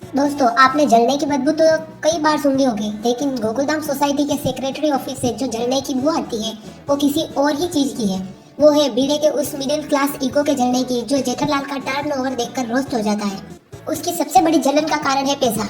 दोस्तों, आपने जलने की बदबू तो कई बार सुनी होगी, लेकिन गोकुलधाम सोसाइटी के सेक्रेटरी ऑफिस से जो जलने की बू आती है वो किसी और ही चीज की है। वो है बीड़े के उस मिडिल क्लास इको के जलने की जो जेठालाल का टर्नओवर देखकर रोस्ट हो जाता है। उसकी सबसे बड़ी जलन का कारण है पैसा।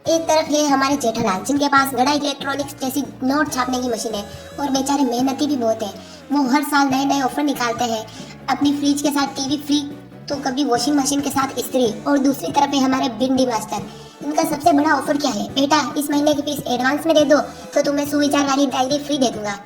एक तरफ है हमारे जेठालाल, जिनके पास गड़ा इलेक्ट्रॉनिक्स जैसी नोट छापने की मशीन है और बेचारे मेहनती भी बहुत है। वो हर साल नए नए ऑफर निकालते हैं, अपनी फ्रिज के साथ टीवी फ्री, तो कभी वॉशिंग मशीन के साथ इस्त्री। और दूसरी तरफ है हमारे भिंडी मास्टर। इनका सबसे बड़ा ऑफर क्या है? बेटा, इस महीने की फीस एडवांस में दे दो तो तुम्हें सुविचार वाली डायरी फ्री दे दूंगा।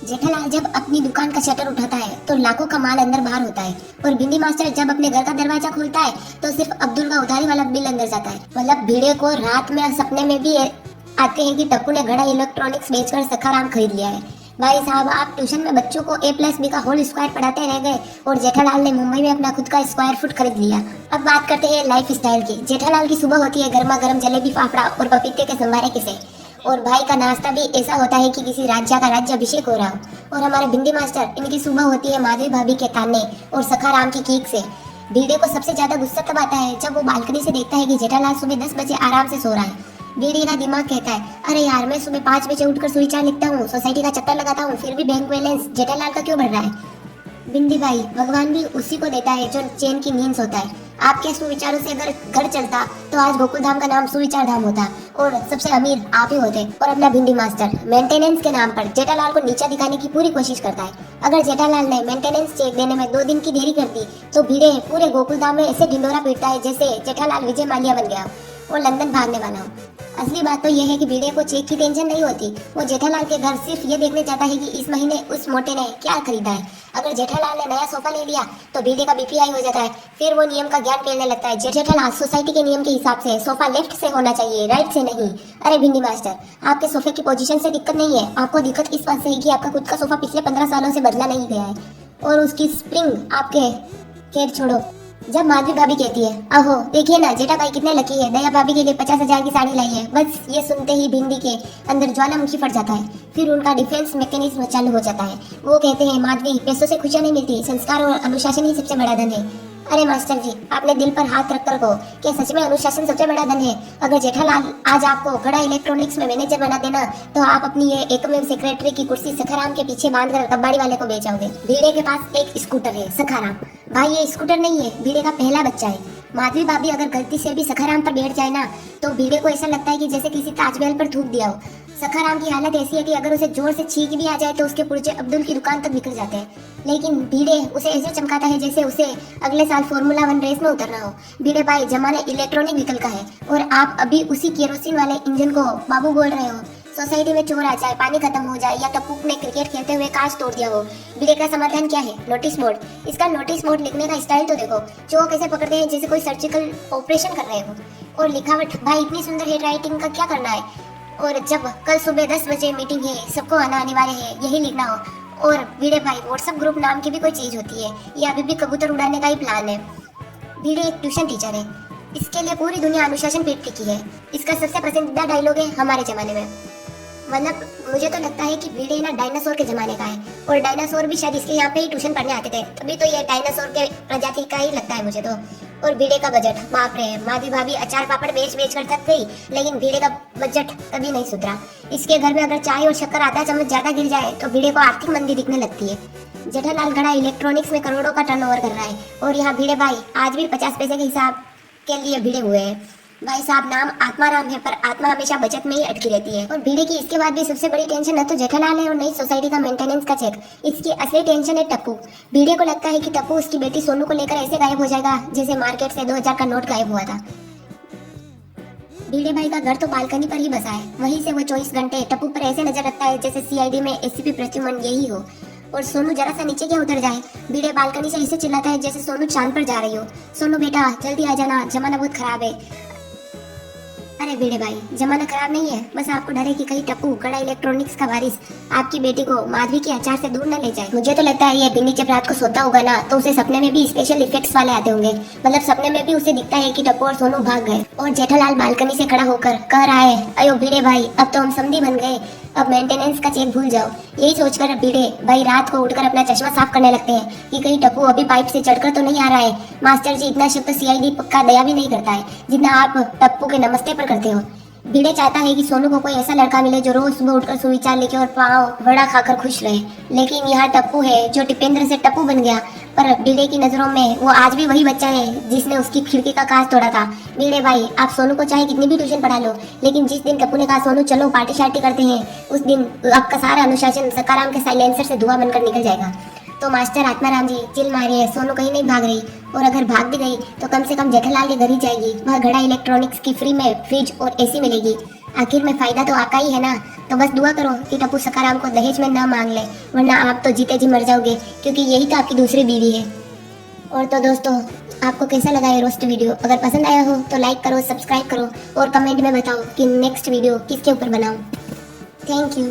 जेठालाल जब अपनी दुकान का शटर उठाता है तो लाखों का माल अंदर बाहर होता है, और भिंडी मास्टर जब अपने घर का दरवाजा खोलता है तो सिर्फ अब्दुल का उधारी वाला बिल अंदर जाता है। मतलब भिड़े को रात में सपने में भी आते हैं कि टप्पू ने गड़ा इलेक्ट्रॉनिक्स बेचकर सखाराम खरीद लिया है। भाई साहब, आप ट्यूशन में बच्चों को A+B का होल स्क्वायर पढ़ाते रह गए और जेठालाल ने मुंबई में अपना खुद का स्क्वायर फुट खरीद लिया। अब बात करते हैं लाइफ स्टाइल की। जेठालाल की सुबह होती है गर्मा गर्म जलेबी फाफड़ा और पपीते के संभारे के से, और भाई का नाश्ता भी ऐसा होता है कि किसी राजा का राज्याभिषेक हो रहा हो। और हमारे भिंडी मास्टर, इनकी सुबह होती है माधवी भाभी के ताने और सखाराम की कीक से। भिड़े को सबसे ज्यादा गुस्सा तब आता है जब वो बालकनी से देखता है कि जेठालाल सुबह 10 बजे आराम से सो रहा है। भिड़े का दिमाग कहता है, अरे यार, मैं सुबह 5 बजे उठकर सुविचार लिखता हूँ, सोसाइटी का चक्कर लगाता हूँ, फिर भी बैंक बैलेंस जेठालाल का क्यों बढ़ रहा है? भिंडी भाई, भगवान भी उसी को देता है जो चैन की नींद सोता है। आपके सुविचारों से अगर घर चलता तो आज गोकुलधाम का नाम सुविचार धाम होता और सबसे अमीर आप ही होते। और अपना भिंडी मास्टर मेंटेनेंस के नाम पर जेठालाल को नीचा दिखाने की पूरी कोशिश करता है। अगर जेठालाल ने मेंटेनेंस चेक देने में 2 दिन की देरी कर दी तो भिड़े पूरे गोकुलधाम में ऐसे ढिंडोरा पीटता है जैसे जेठालाल विजय माल्या बन गया और लंदन भागने वाला हो। असली बात तो यह है कि भिड़े को चेक की टेंशन नहीं होती। वो जेठालाल के घर सिर्फ ये देखने जाता है कि इस महीने उस मोटे ने क्या खरीदा है। अगर जेठालाल ने नया सोफा ले लिया तो भिड़े का बीपी हाई हो जाता है। फिर वो नियम का ज्ञान फैलने लगता है। जेठालाल सोसाइटी के नियम के हिसाब से सोफा लेफ्ट से होना चाहिए, राइट से नहीं। अरे भिंडी मास्टर, आपके सोफे की पोजीशन से दिक्कत नहीं है, आपको दिक्कत इस बात से है कि आपका खुद का सोफा पिछले 15 सालों से बदला नहीं गया है और उसकी स्प्रिंग आपके। खैर छोड़ो। जब माधवी भाभी कहती है, अहो देखिए ना जेठा भाई कितने लकी है, दया भाभी के लिए 50,000 की साड़ी लाई है, बस ये सुनते ही भिंडी के अंदर ज्वालामुखी फट जाता है। फिर उनका डिफेंस मैकेनिज्म चालू हो जाता है। वो कहते हैं, माधवी, पैसों से खुशियां नहीं मिलती, संस्कार और अनुशासन ही सबसे बड़ा धन है। अरे मास्टर जी, आपने दिल पर हाथ रखकर कहो, क्या सच में अनुशासन सबसे बड़ा धन है? अगर जेठालाल आज आपको गड़ा इलेक्ट्रॉनिक्स में मैनेजर बना देना तो आप अपनी ये एकमेव सेक्रेटरी की कुर्सी सखाराम के पीछे बांधकर कबाड़ी वाले को बेचोगे। भिड़े के पास एक स्कूटर है, सखाराम। भाई, ये स्कूटर नहीं है, भिड़े का पहला बच्चा है। माधवी भाभी अगर गलती से भी सखाराम पर बैठ जाए ना तो भिड़े को ऐसा लगता है कि जैसे किसी ताजमहल पर थूक दिया हो। सखाराम की हालत ऐसी है कि अगर उसे जोर से छींक भी आ जाए तो उसके पुर्जे अब्दुल की दुकान तक बिखर जाते हैं। लेकिन भिड़े उसे ऐसे चमकाता है जैसे उसे अगले साल फॉर्मूला 1 रेस में उतरना हो। भिड़े भाई, जमाना इलेक्ट्रॉनिक व्हीकल का है और आप अभी उसी केरोसिन वाले इंजन को बाबू बोल रहे हो। सोसाइटी में चोर आ जाए, पानी खत्म हो जाए या टप्पू ने क्रिकेट खेलते हुए कांच तोड़ दिया हो, भिड़े का समाधान क्या है? Notice board. इसका नोटिस बोर्ड लिखने का स्टाइल तो देखो, चोर कैसे पकड़ते हैं जैसे कोई सर्जिकल ऑपरेशन कर रहे हो। और लिखावट, भाई इतनी सुंदर हैंड राइटिंग का क्या करना है? और जब कल सुबह 10 बजे मीटिंग है, सबको आना अनिवार्य है, यही लिखना हो। और भिड़े भाई, व्हाट्सएप ग्रुप नाम की भी कोई चीज होती है, ये अभी भी कबूतर उड़ाने का ही प्लान है। भिड़े एक ट्यूशन टीचर है, इसके लिए पूरी दुनिया अनुशासन पे टिकी है। इसका सबसे पसंदीदा डायलॉग है, हमारे जमाने में। मतलब मुझे तो लगता है कि भिड़े ना डायनासोर के जमाने का है, और डायनासोर भी शायद इसके यहाँ पे ही ट्यूशन पढ़ने आते थे, तभी तो ये डायनासोर के प्रजाति का ही लगता है मुझे तो। और भिड़े का बजट, बाप रे, माधवी भाभी अचार पापड़ बेच बेच कर थक गई, लेकिन भिड़े का बजट कभी नहीं सुधरा। इसके घर में अगर चाय और शक्कर आधा चम्मच ज्यादा गिर जाए तो भिड़े को आर्थिक मंदी दिखने लगती है। जेठालाल गड़ा इलेक्ट्रॉनिक्स में करोड़ों का टर्नओवर कर रहा है और यहाँ भिड़े भाई आज भी 50 पैसे के हिसाब के लिए भिड़े हुए हैं। भाई साहब, नाम आत्माराम है पर आत्मा हमेशा बचत में ही अटकी रहती है। और भिड़े की इसके बाद भी सबसे बड़ी टेंशन न तो जेठालाल है और नई सोसाइटी का मेंटेनेंस का चेक, इसकी असली टेंशन है टप्पू। भिड़े को लगता है कि टप्पू उसकी बेटी सोनू को लेकर ऐसे गायब हो जाएगा जैसे मार्केट से 2000 का नोट गायब हुआ था। भिड़े भाई का घर तो बालकनी पर ही बसा है, वहीं से वो 24 घंटे टप्पू पर ऐसे नजर रखता है जैसे CID में ACP प्रत्युमन यही हो। और सोनू जरा सा नीचे क्या उतर जाए, भिड़े बालकनी से ऐसे चिल्लाता है जैसे सोनू चांद पर जा रही हो। सोनू बेटा जल्दी आ जाना, जमाना बहुत खराब है। अरे भिड़े भाई, जमाना खराब नहीं है, बस आपको डर है कि कहीं टप्पू गड़ा इलेक्ट्रॉनिक्स का वारिस आपकी बेटी को माधवी के अचार से दूर न ले जाए। मुझे तो लगता है ये भिंडी जब रात को सोता होगा ना तो उसे सपने में भी स्पेशल इफेक्ट्स वाले आते होंगे। मतलब सपने में भी उसे दिखता है कि टप्पू और सोनू भाग गए और जेठालाल बालकनी से खड़ा होकर कह रहा है, अयो भिड़े भाई, अब तो हम समधी बन गए, अब मेंटेनेंस का चेक भूल जाओ। यही सोचकर भिड़े भाई रात को उठकर अपना चश्मा साफ करने लगते हैं कि कहीं टप्पू अभी पाइप से चढ़कर तो नहीं आ रहा है। मास्टर जी इतना शब्द सीआईडी का दया भी नहीं करता है जितना आप टप्पू के नमस्ते पर करते हो। भिड़े चाहता है कि सोनू को कोई ऐसा लड़का मिले जो रोज सुबह उठकर सुविचार लेके और पाँव वड़ा खाकर खुश रहे, लेकिन यहाँ टप्पू है जो टिपेंद्र से टप्पू बन गया। पर भिड़े की नजरों में वो आज भी वही बच्चा है जिसने उसकी खिड़की का कांच तोड़ा था। भिड़े भाई आप सोनू को चाहे कितनी भी ट्यूशन पढ़ा लो, लेकिन जिस दिन टप्पू ने कहा सोनू चलो पार्टी शार्टी करते हैं, उस दिन आपका सारा अनुशासन सकाराम के साइलेंसर से धुआं बनकर निकल जाएगा। तो मास्टर आत्माराम जी चिल मारिए, सोनू कहीं नहीं भाग रही, और अगर भाग भी गई तो कम से कम जेठालाल के घर ही जाएगी। वह घड़ा इलेक्ट्रॉनिक्स की फ्री में फ्रिज और एसी मिलेगी। आखिर में फायदा तो आपका ही है ना। तो बस दुआ करो कि टप्पू सकाराम को दहेज में ना मांग ले, वरना आप तो जीते जी मर जाओगे, क्योंकि यही तो आपकी दूसरी बीवी है। और तो दोस्तों आपको कैसा लगा ये रोस्ट वीडियो? अगर पसंद आया हो तो लाइक करो, सब्सक्राइब करो और कमेंट में बताओ कि नेक्स्ट वीडियो किसके ऊपर बनाऊं। Thank you.